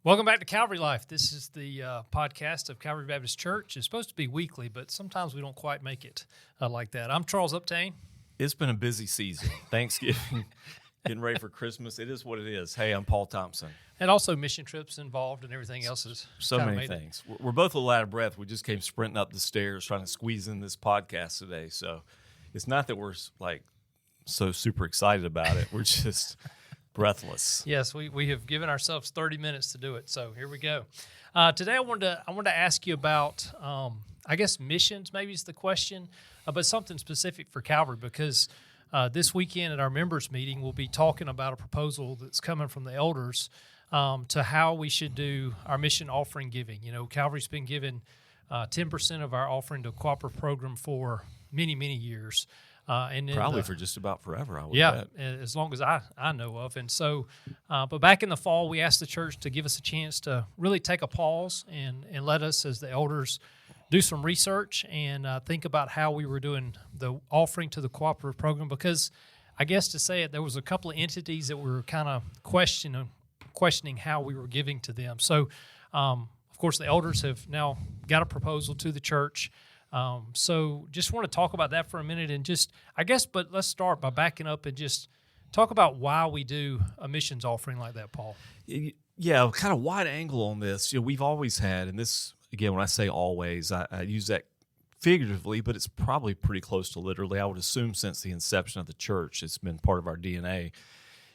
Welcome back to Calvary Life. This is the podcast of Calvary Baptist Church. It's supposed to be weekly, but sometimes we don't quite make it like that. I'm Charles Uptain. It's been a busy season. Thanksgiving, getting ready for Christmas. It is what it is. Hey, I'm Paul Thompson. And also mission trips involved and everything else is so many things. We're both a little out of breath. We just came sprinting up the stairs trying to squeeze in this podcast today. So it's not that we're like so super excited about it. We're just breathless. Yes, we have given ourselves 30 minutes to do it. So here we go. Today I wanted to ask you about I guess missions maybe is the question, but something specific for Calvary because this weekend at our members meeting we'll be talking about a proposal that's coming from the elders to how we should do our mission offering giving. You know, Calvary's been given 10% of our offering to a cooperative program for many, many years. And probably for just about forever, I would bet. Yeah, as long as I know of. And so, but back in the fall, we asked the church to give us a chance to really take a pause and let us, as the elders, do some research and think about how we were doing the offering to the cooperative program. Because I guess to say it, there was a couple of entities that were kind of questioning how we were giving to them. So, of course, the elders have now got a proposal to the church. So just want to talk about that for a minute and just, I guess, but let's start by backing up and just talk about why we do a missions offering like that, Paul. Yeah, kind of wide angle on this. You know, we've always had, and this, again, when I say always, I use that figuratively, but it's probably pretty close to literally. I would assume since the inception of the church, it's been part of our DNA,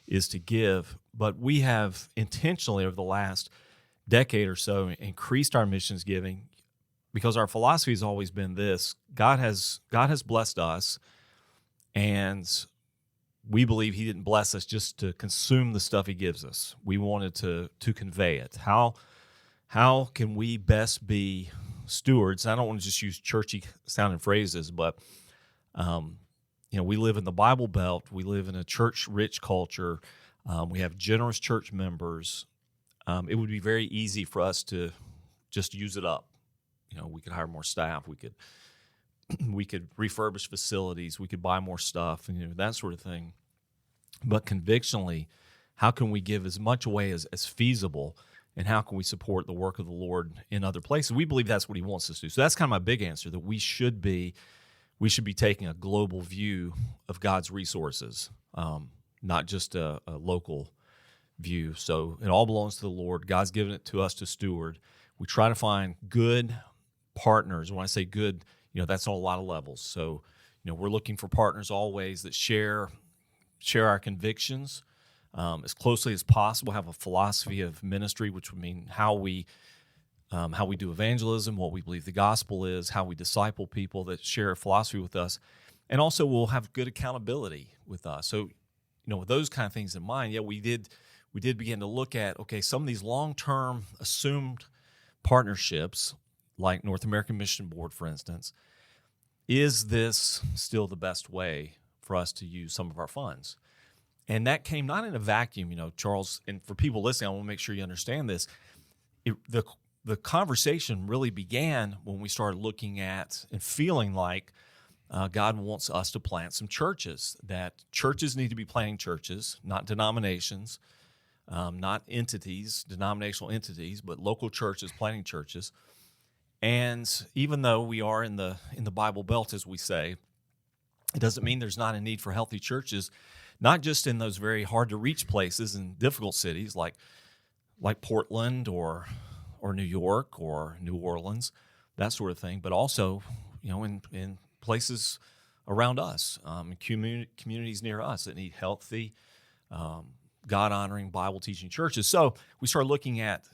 is to give. But we have intentionally over the last decade or so increased our missions giving, because our philosophy has always been this: God has blessed us, and we believe He didn't bless us just to consume the stuff He gives us. We wanted to convey it. How can we best be stewards? I don't want to just use churchy sounding phrases, but we live in the Bible Belt. We live in a church-rich culture. We have generous church members. It would be very easy for us to just use it up. You know, we could hire more staff. We could refurbish facilities. We could buy more stuff, and that sort of thing. But convictionally, how can we give as much away as feasible, and how can we support the work of the Lord in other places? We believe that's what He wants us to do. So that's kind of my big answer: that we should be taking a global view of God's resources, not just a local view. So it all belongs to the Lord. God's given it to us to steward. We try to find good partners. When I say good, that's on a lot of levels. So, we're looking for partners always that share our convictions as closely as possible, have a philosophy of ministry, which would mean how we do evangelism, what we believe the gospel is, how we disciple people that share a philosophy with us, and also we'll have good accountability with us. So, with those kind of things in mind, we did begin to look at, okay, some of these long-term assumed partnerships, like North American Mission Board, for instance, is this still the best way for us to use some of our funds? And that came not in a vacuum, Charles, and for people listening, I want to make sure you understand this. The conversation really began when we started looking at and feeling like God wants us to plant some churches, that churches need to be planting churches, not denominations, not entities, denominational entities, but local churches planting churches. And even though we are in the Bible Belt, as we say, it doesn't mean there's not a need for healthy churches, not just in those very hard-to-reach places and difficult cities like Portland or New York or New Orleans, that sort of thing, but also in places around us, communities near us that need healthy, God-honoring, Bible-teaching churches. So we started looking at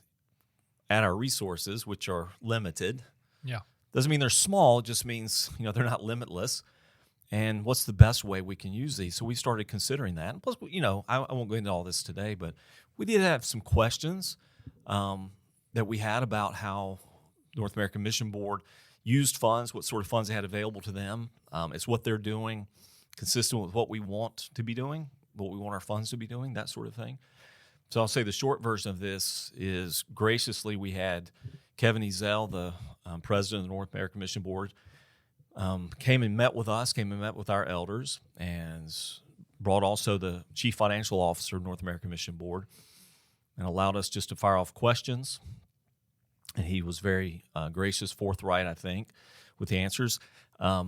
our resources, which are limited. Yeah. Doesn't mean they're small. It just means, they're not limitless. And what's the best way we can use these? So we started considering that. And plus, I won't go into all this today, but we did have some questions that we had about how North American Mission Board used funds, what sort of funds they had available to them. Is what they're doing consistent with what we want to be doing, what we want our funds to be doing, that sort of thing. So I'll say the short version of this is, graciously, we had Kevin Ezell, the president of the North American Mission Board, came and met with our elders, and brought also the chief financial officer of North American Mission Board. and allowed us just to fire off questions. And he was very gracious, forthright, I think, with the answers. Are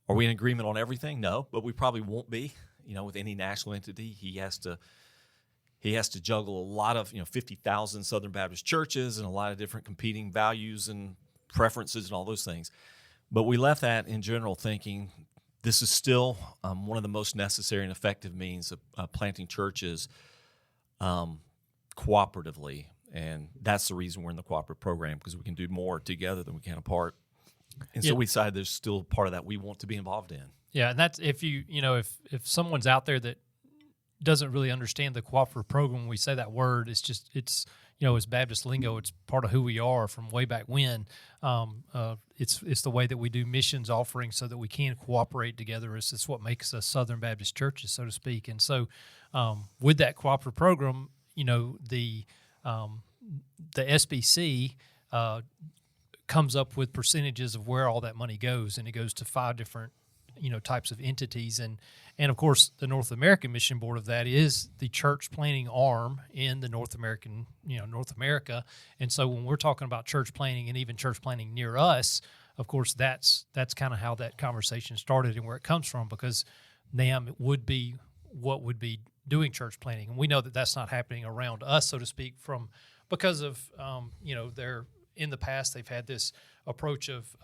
we in agreement on everything? No, but we probably won't be. With any national entity, he has to juggle a lot of 50,000 Southern Baptist churches and a lot of different competing values and preferences and all those things. But we left that in general thinking this is still one of the most necessary and effective means of planting churches cooperatively. And that's the reason we're in the cooperative program, because we can do more together than we can apart. And so we decided there's still part of that we want to be involved in. Yeah, and that's if if someone's out there that doesn't really understand the cooperative program, when we say that word, it's it's Baptist lingo. It's part of who we are from way back when. It's the way that we do missions offerings so that we can cooperate together. It's what makes us Southern Baptist churches, so to speak. And so with that cooperative program, the SBC comes up with percentages of where all that money goes, and it goes to 5 different types of entities, and of course the North American Mission Board of that is the church planting arm in the North America. And so when we're talking about church planting and even church planting near us, of course that's kind of how that conversation started and where it comes from, because NAM would be what would be doing church planting, and we know that that's not happening around us, so to speak, because of they're in the past they've had this approach of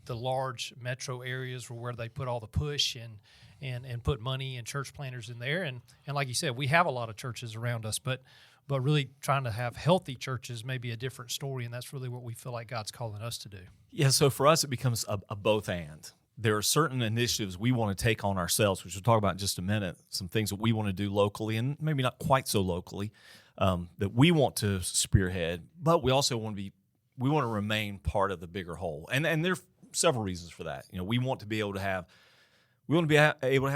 the large metro areas where they put all the push and put money and church planters in there, and like you said, we have a lot of churches around us, but really trying to have healthy churches may be a different story, and that's really what we feel like God's calling us to do. Yeah, so for us it becomes a both and. There are certain initiatives we want to take on ourselves, which we'll talk about in just a minute, some things that we want to do locally and maybe not quite so locally, that we want to spearhead, but we also want to remain part of the bigger whole. And there are several reasons for that. We want to be able to have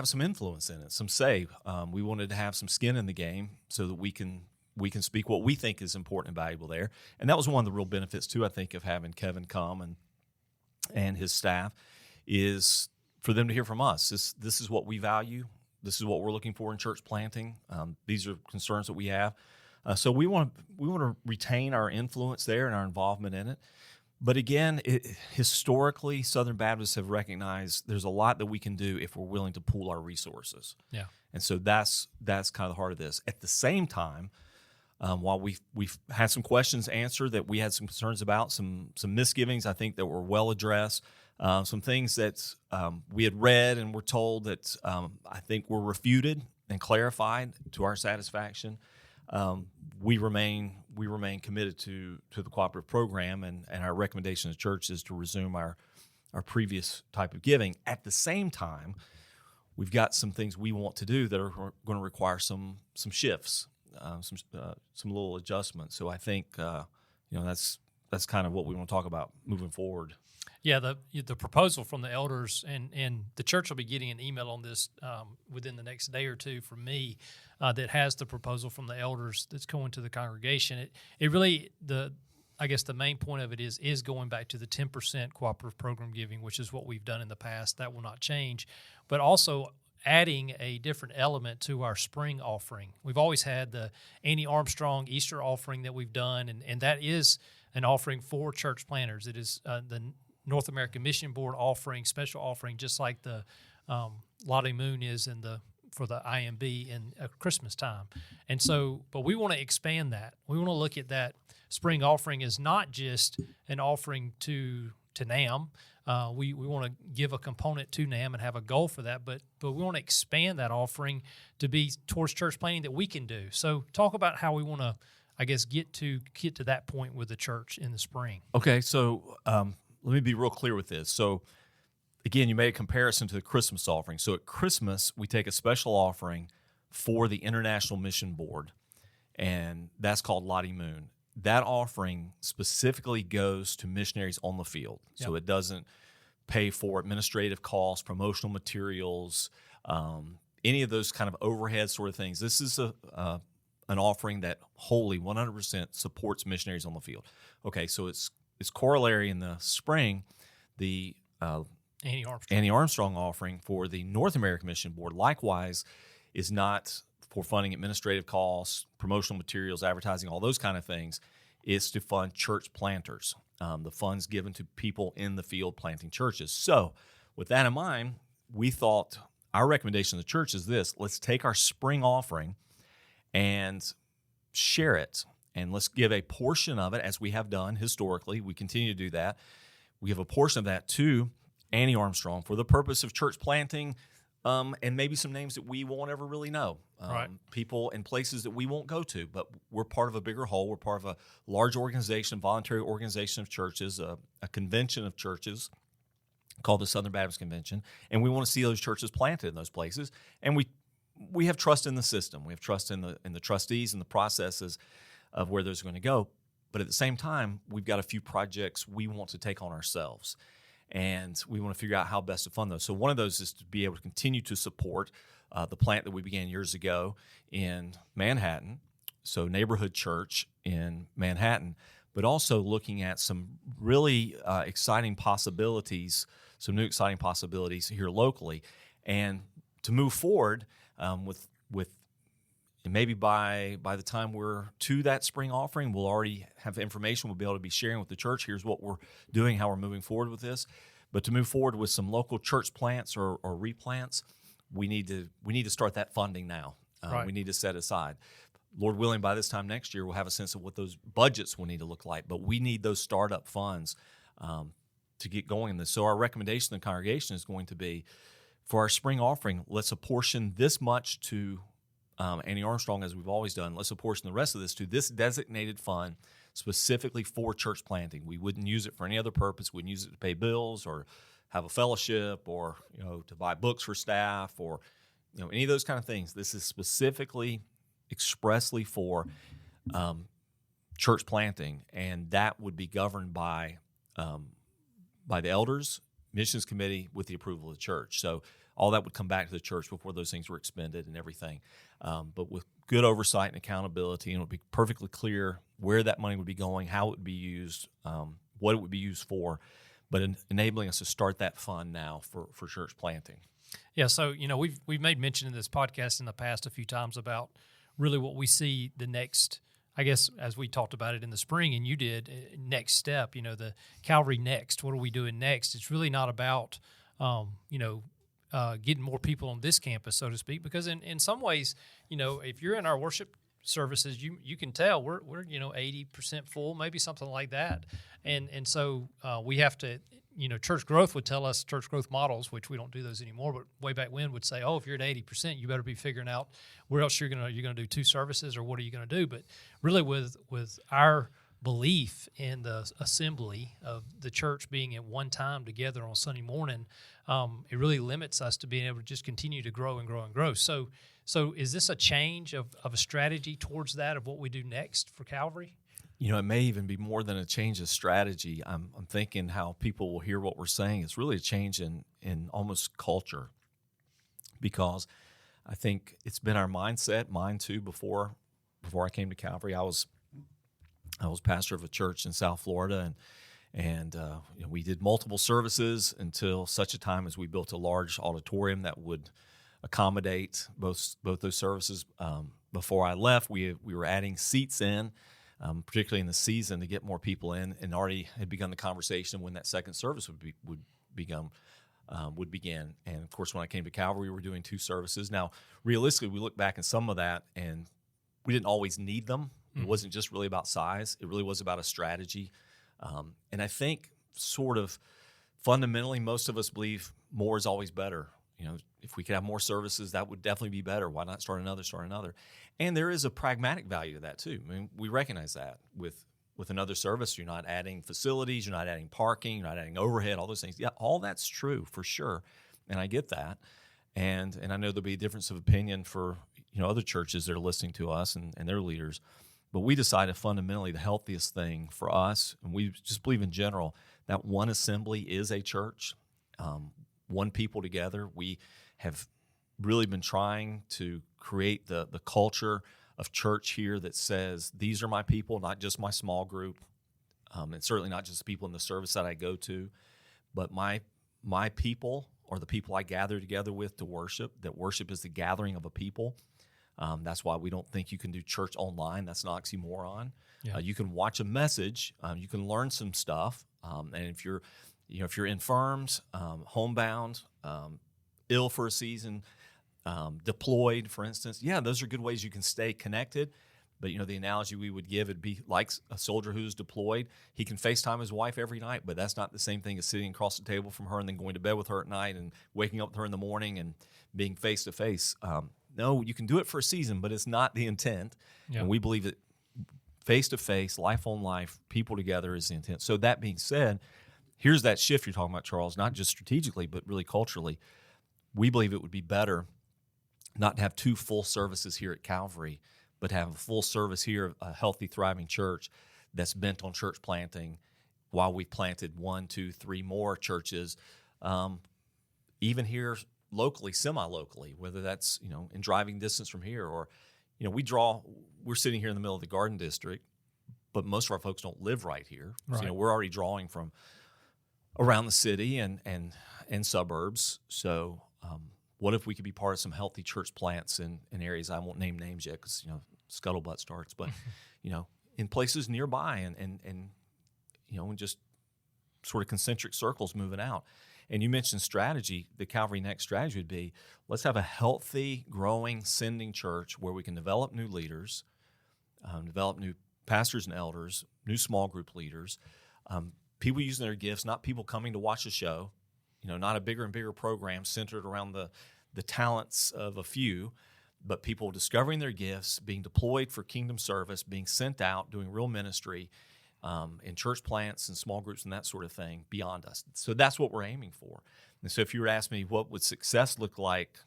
some influence in it, some say. We wanted to have some skin in the game so that we can speak what we think is important and valuable there. And that was one of the real benefits too, I think, of having Kevin come and his staff, is for them to hear from us. This is what we value. This is what we're looking for in church planting. These are concerns that we have. So we want to retain our influence there and our involvement in it. But again, historically, Southern Baptists have recognized there's a lot that we can do if we're willing to pool our resources. Yeah. And so that's kind of the heart of this. At the same time, while we've had some questions answered that we had some concerns about, some misgivings I think that were well addressed, some things that we had read and were told that I think were refuted and clarified to our satisfaction. We remain committed to the cooperative program, and our recommendation to the church is to resume our previous type of giving. At the same time, we've got some things we want to do that are going to require some shifts, some little adjustments. So I think that's kind of what we want to talk about moving forward. Yeah, the proposal from the elders, and the church will be getting an email on this within the next day or two from me that has the proposal from the elders that's going to the congregation. It really, I guess the main point of it is going back to the 10% cooperative program giving, which is what we've done in the past. That will not change, but also adding a different element to our spring offering. We've always had the Annie Armstrong Easter offering that we've done, and that is an offering for church planters. It is the North American Mission Board offering, special offering, just like the Lottie Moon is for the IMB in Christmas time. And so, but we want to expand that. We want to look at that spring offering as not just an offering to NAM. We want to give a component to NAM and have a goal for that, but we want to expand that offering to be towards church planting that we can do. So talk about how we want to, I guess, get to that point with the church in the spring. Okay, so let me be real clear with this. So, again, you made a comparison to the Christmas offering. So at Christmas, we take a special offering for the International Mission Board, and that's called Lottie Moon. That offering specifically goes to missionaries on the field. Yep. So it doesn't pay for administrative costs, promotional materials, any of those kind of overhead sort of things. This is an offering that wholly, 100% supports missionaries on the field. Okay, so it's corollary in the spring, the Annie Armstrong offering for the North American Mission Board likewise is not for funding administrative costs, promotional materials, advertising, all those kind of things. It's to fund church planters, the funds given to people in the field planting churches. So with that in mind, we thought our recommendation to the church is this: let's take our spring offering and share it. And let's give a portion of it, as we have done historically. We continue to do that. We give a portion of that to Annie Armstrong for the purpose of church planting, and maybe some names that we won't ever really know. Right. People and places that we won't go to, but we're part of a bigger whole. We're part of a large organization, voluntary organization of churches, a convention of churches called the Southern Baptist Convention, and we want to see those churches planted in those places. And we have trust in the system. We have trust in the trustees and the processes of where those are going to go. But at the same time, we've got a few projects we want to take on ourselves, and we want to figure out how best to fund those. So one of those is to be able to continue to support the plant that we began years ago in Manhattan, so neighborhood church in Manhattan, but also looking at some really exciting possibilities, some new exciting possibilities here locally, and to move forward with and maybe by the time we're to that spring offering, we'll already have information we'll be able to be sharing with the church. Here's what we're doing, how we're moving forward with this. But to move forward with some local church plants or replants, we need to start that funding now. Right. We need to set aside. Lord willing, by this time next year, we'll have a sense of what those budgets will need to look like. But we need those startup funds to get going in this. So our recommendation to the congregation is going to be, for our spring offering, let's apportion this much to Annie Armstrong, as we've always done. Let's apportion the rest of this to this designated fund specifically for church planting. We wouldn't use it for any other purpose. We wouldn't use it to pay bills or have a fellowship or to buy books for staff or any of those kind of things. This is specifically, expressly for church planting, and that would be governed by the elders, missions committee, with the approval of the church. So all that would come back to the church before those things were expended and everything. But with good oversight and accountability, and it would be perfectly clear where that money would be going, how it would be used, what it would be used for, but enabling us to start that fund now for church planting. Yeah, so we've made mention in this podcast in the past a few times about really what we see the next, I guess, as we talked about it in the spring, and you did, next step, the Calvary next. What are we doing next? It's really not about, getting more people on this campus, so to speak, because in some ways, if you're in our worship services, you can tell we're 80% full, maybe something like that, and so we have to. Church growth would tell us, church growth models, which we don't do those anymore, but way back when would say, if you're at 80%, you better be figuring out where else you're gonna do 2 services, or what are you gonna do? But really, with our belief in the assembly of the church being at one time together on Sunday morning, it really limits us to being able to just continue to grow and grow and grow. So is this a change of a strategy towards that, of what we do next for Calvary? It may even be more than a change of strategy. I'm thinking how people will hear what we're saying. It's really a change in almost culture, because I think it's been our mindset, mine too, before I came to Calvary. I was pastor of a church in South Florida, and we did multiple services until such a time as we built a large auditorium that would accommodate both those services. Before I left, we were adding seats in, particularly in the season, to get more people in, and already had begun the conversation when that second service would begin. And of course, when I came to Calvary, we were doing 2 services. Now, realistically, we look back at some of that, and we didn't always need them. It wasn't just really about size. It really was about a strategy. And I think sort of fundamentally, most of us believe more is always better. If we could have more services, that would definitely be better. Why not start another? And there is a pragmatic value to that too. I mean, we recognize that with another service, you're not adding facilities, you're not adding parking, you're not adding overhead, all those things. Yeah, all that's true for sure, and I get that. And I know there'll be a difference of opinion for other churches that are listening to us and their leaders. But we decided fundamentally the healthiest thing for us, and we just believe in general, that one assembly is a church, one people together. We have really been trying to create the culture of church here that says, these are my people, not just my small group, and certainly not just the people in the service that I go to, but my people, or the people I gather together with to worship, that worship is the gathering of a people. That's why we don't think you can do church online. That's an oxymoron. Yeah. You can watch a message. You can learn some stuff. And if you're infirmed, homebound, ill for a season, deployed, for instance, those are good ways you can stay connected. But, the analogy we would give, it'd be like a soldier who's deployed. He can FaceTime his wife every night, but that's not the same thing as sitting across the table from her and then going to bed with her at night and waking up with her in the morning and being face-to-face. No, you can do it for a season, but it's not the intent. Yeah. And we believe that face-to-face, life on life, people together is the intent. So that being said, here's that shift you're talking about, Charles, not just strategically, but really culturally. We believe it would be better not to have 2 full services here at Calvary, but have a full service here, a healthy, thriving church that's bent on church planting, while we planted 1, 2, 3 more churches, even here locally, semi-locally, whether that's, in driving distance from here or, we're sitting here in the middle of the Garden District, but most of our folks don't live right here. Right. So, we're already drawing from around the city and suburbs. So, what if we could be part of some healthy church plants in areas? I won't name names yet because, scuttlebutt starts, but, in places nearby and just sort of concentric circles moving out. And you mentioned strategy. The Calvary Next strategy would be, let's have a healthy, growing, sending church where we can develop new leaders, develop new pastors and elders, new small group leaders, people using their gifts, not people coming to watch a show, not a bigger and bigger program centered around the talents of a few, but people discovering their gifts, being deployed for kingdom service, being sent out, doing real ministry in church plants and small groups and that sort of thing beyond us. So that's what we're aiming for. And so if you were to ask me what would success look like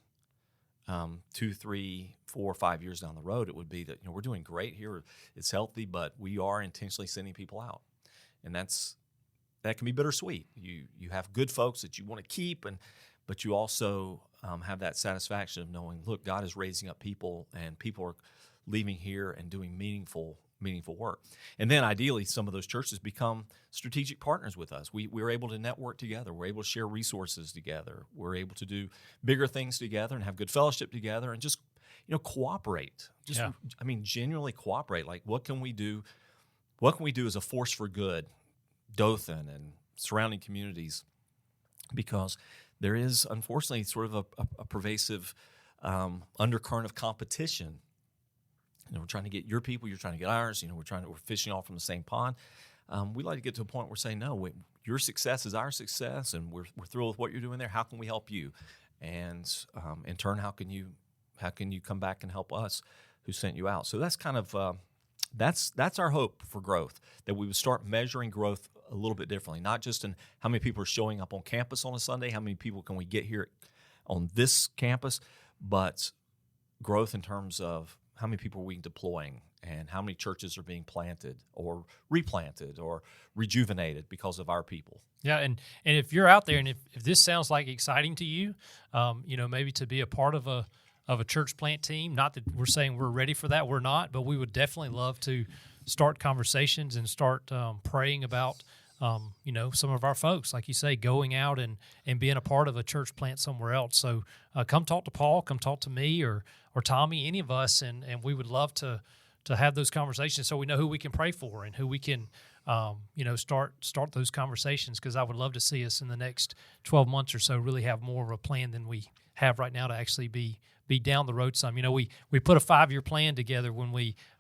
2, 3, 4, 5 years down the road, it would be that we're doing great here. It's healthy, but we are intentionally sending people out. And that can be bittersweet. You have good folks that you want to keep, but you also have that satisfaction of knowing, look, God is raising up people, and people are leaving here and doing meaningful work. And then ideally, some of those churches become strategic partners with us. We're able to network together. We're able to share resources together. We're able to do bigger things together and have good fellowship together and just cooperate. Genuinely cooperate. Like, what can we do? What can we do as a force for good, Dothan and surrounding communities? Because there is, unfortunately, sort of a pervasive undercurrent of competition. We're trying to get your people, you're trying to get ours. We're fishing all from the same pond. We like to get to a point where we're saying, no, your success is our success, and we're thrilled with what you're doing there. How can we help you? And in turn, how can you come back and help us who sent you out? So that's kind of that's our hope for growth, that we would start measuring growth a little bit differently, not just in how many people are showing up on campus on a Sunday, how many people can we get here on this campus, but growth in terms of how many people are we deploying and how many churches are being planted or replanted or rejuvenated because of our people. Yeah, and if you're out there and if this sounds like exciting to you, maybe to be a part of a church plant team, not that we're saying we're ready for that, we're not, but we would definitely love to start conversations and start praying about, some of our folks, like you say, going out and being a part of a church plant somewhere else. So come talk to Paul, come talk to me or Tommy, any of us, and we would love to have those conversations so we know who we can pray for and who we can, start those conversations, because I would love to see us in the next 12 months or so really have more of a plan than we have right now to actually be down the road some. We put a 5-year plan together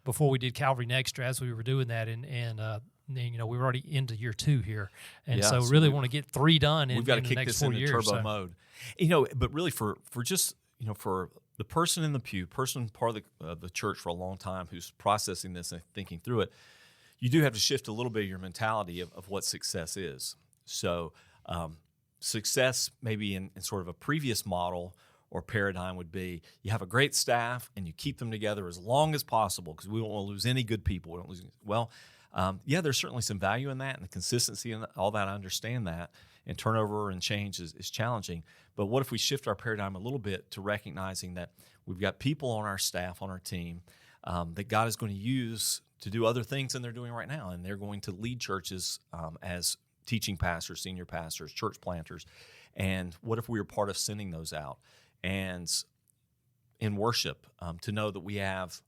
before we did Calvary Next, or as we were doing that, and we were already into year 2 here, and so really want to get 3 done in the next 4 years. We've got to kick this into turbo mode, but really for just for the person in the pew, part of the church for a long time who's processing this and thinking through it, you do have to shift a little bit of your mentality of what success is. So success maybe in sort of a previous model or paradigm would be you have a great staff and you keep them together as long as possible because we don't want to lose any good people. We don't lose. Well, there's certainly some value in that and the consistency and all that. I understand that. And turnover and change is challenging. But what if we shift our paradigm a little bit to recognizing that we've got people on our staff, on our team, that God is going to use to do other things than they're doing right now. And they're going to lead churches as teaching pastors, senior pastors, church planters. And what if we were part of sending those out? And in worship, to know that we have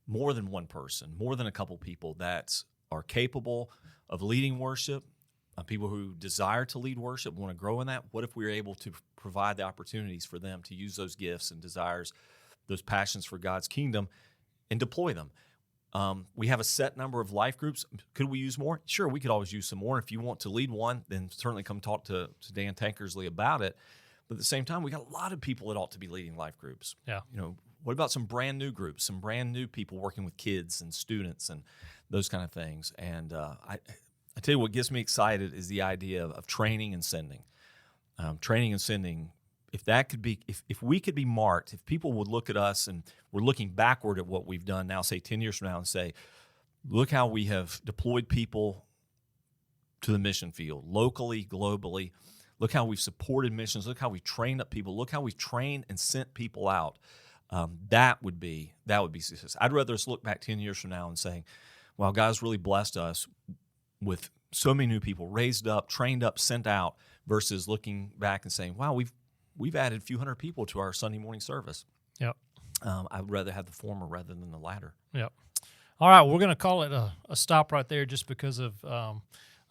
more than one person, more than a couple people that are capable of leading worship, people who desire to lead worship, want to grow in that. What if we were able to provide the opportunities for them to use those gifts and desires, those passions for God's kingdom, and deploy them? We have a set number of life groups. Could we use more? Sure, we could always use some more. If you want to lead one, then certainly come talk to Dan Tankersley about it. But at the same time, we got a lot of people that ought to be leading life groups. Yeah. What about some brand new groups, some brand new people working with kids and students and those kind of things? And I tell you what gets me excited is the idea of training and sending. Training and sending, if that could be, if we could be marked, if people would look at us and we're looking backward at what we've done now, say 10 years from now, and say, look how we have deployed people to the mission field, locally, globally. Look how we've supported missions. Look how we've trained up people. Look how we've trained and sent people out. That would be success. I'd rather us look back 10 years from now and saying, wow, God's really blessed us with so many new people raised up, trained up, sent out, versus looking back and saying, wow, we've added a few hundred people to our Sunday morning service. Yep. I would rather have the former rather than the latter. Yep. All right, we're going to call it a stop right there just because of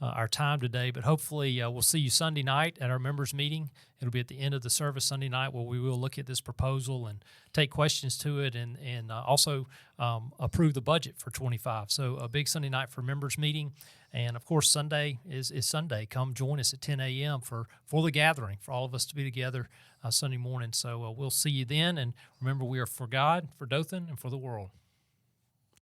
our time today. But hopefully we'll see you Sunday night at our members' meeting. It'll be at the end of the service Sunday night where we will look at this proposal and take questions to it and also approve the budget for 25. So a big Sunday night for members' meeting. And, of course, Sunday is Sunday. Come join us at 10 a.m. for the gathering, for all of us to be together Sunday morning. So we'll see you then. And remember, we are for God, for Dothan, and for the world.